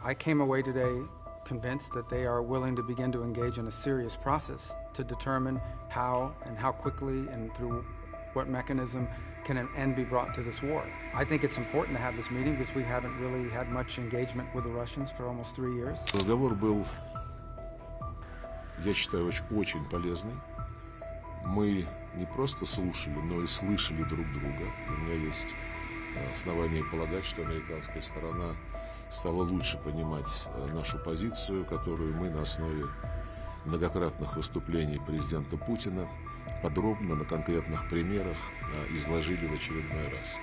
I came away today convinced that they are willing to begin to engage in a serious process to determine how and how quickly and through what mechanism can an end be brought to this war. I think it's important to have this meeting because we haven't really had much engagement with the Russians for almost 3 years. Разговор был, я считаю, очень полезный. Мы не просто слушали, но и слышали друг друга. У меня есть основания полагать, что американская сторона стала лучше понимать нашу позицию, которую мы на основе многократных выступлений президента Путина подробно на конкретных примерах изложили в очередной раз.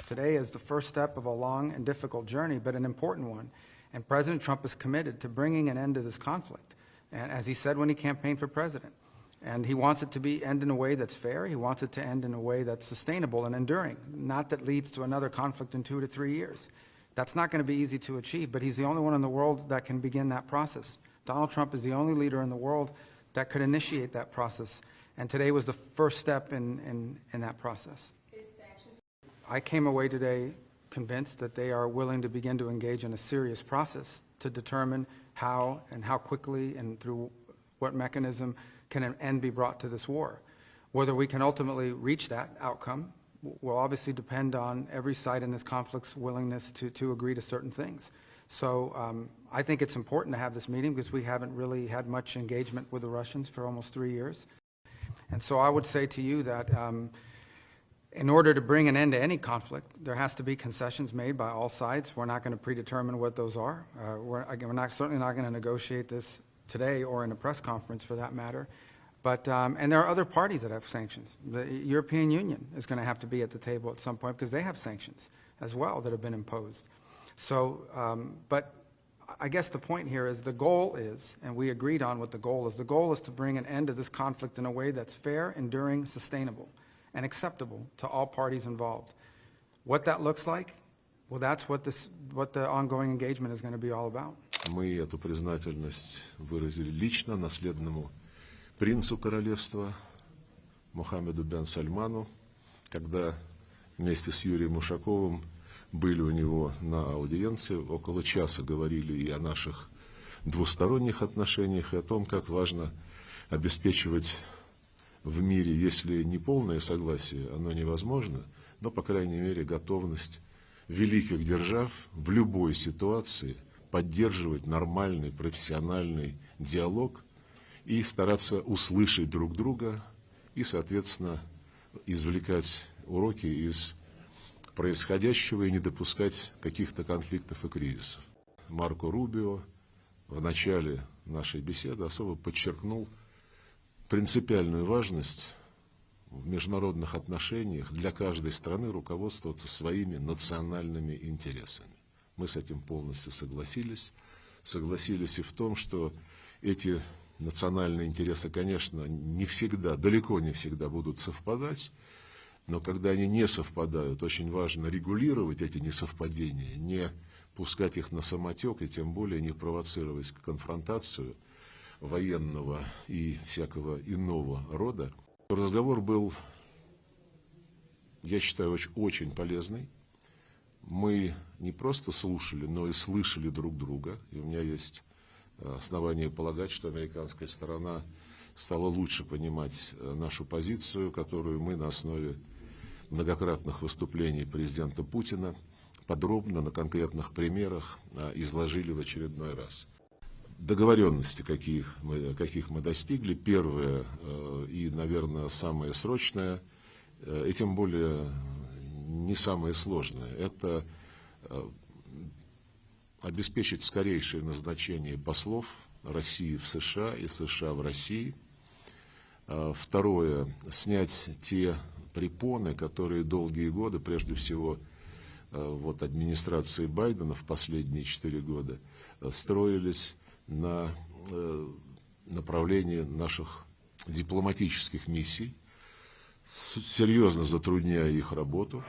Today is the first step of a long and difficult journey, but an important one. And President Trump is committed to bringing an end to this conflict, and as he said when he campaigned for president. And he wants it to end in a way that's fair. He wants it to end in a way that's sustainable and enduring, not that leads to another conflict in 2 to 3 years. That's not going to be easy to achieve, but he's the only one in the world that can begin that process. Donald Trump is the only leader in the world that could initiate that process, and today was the first step in that process. I came away today convinced that they are willing to begin to engage in a serious process to determine how and how quickly and through what mechanism can an end be brought to this war. Whether we can ultimately reach that outcome will obviously depend on every side in this conflict's willingness to agree to certain things. So I think it's important to have this meeting because we haven't really had much engagement with the Russians for almost 3 years. And so I would say to you that in order to bring an end to any conflict, there has to be concessions made by all sides. We're not going to predetermine what those are. We're certainly not going to negotiate this today or in a press conference for that matter. But, and there are other parties that have sanctions. The European Union is going to have to be at the table at some point because they have sanctions as well that have been imposed. So, but I guess the point here is the goal is, and we agreed on what the goal is to bring an end to this conflict in a way that's fair, enduring, sustainable, and acceptable to all parties involved. What that looks like, well, that's what the ongoing engagement is going to be all about. Мы эту признательность выразили лично наследному принцу королевства Мухаммеду бен Сальману, когда вместе с Юрием Ушаковым были у него на аудиенции, около часа говорили и о наших двусторонних отношениях, и о том, как важно обеспечивать в мире, если не полное согласие, оно невозможно, но, по крайней мере, готовность великих держав в любой ситуации поддерживать нормальный, профессиональный диалог и стараться услышать друг друга и, соответственно, извлекать уроки из происходящего и не допускать каких-то конфликтов и кризисов. Марко Рубио в начале нашей беседы особо подчеркнул принципиальную важность в международных отношениях для каждой страны руководствоваться своими национальными интересами. Мы с этим полностью согласились. Согласились и в том, что эти национальные интересы, конечно, не всегда, далеко не всегда будут совпадать, но когда они не совпадают, очень важно регулировать эти несовпадения, не пускать их на самотек и тем более не провоцировать конфронтацию военного и всякого иного рода. Разговор был, я считаю, очень полезный. Мы не просто слушали, но и слышали друг друга. И у меня есть основания полагать, что американская сторона стала лучше понимать нашу позицию, которую мы на основе многократных выступлений президента Путина подробно на конкретных примерах изложили в очередной раз. Договоренности, каких мы достигли, первое и, наверное, самое срочное, и тем более не самое сложное, это обеспечить скорейшее назначение послов России в США и США в России. Второе, снять те препоны, которые долгие годы, прежде всего вот администрации Байдена в последние 4 года, строились на направлении наших дипломатических миссий, серьезно затрудняя их работу.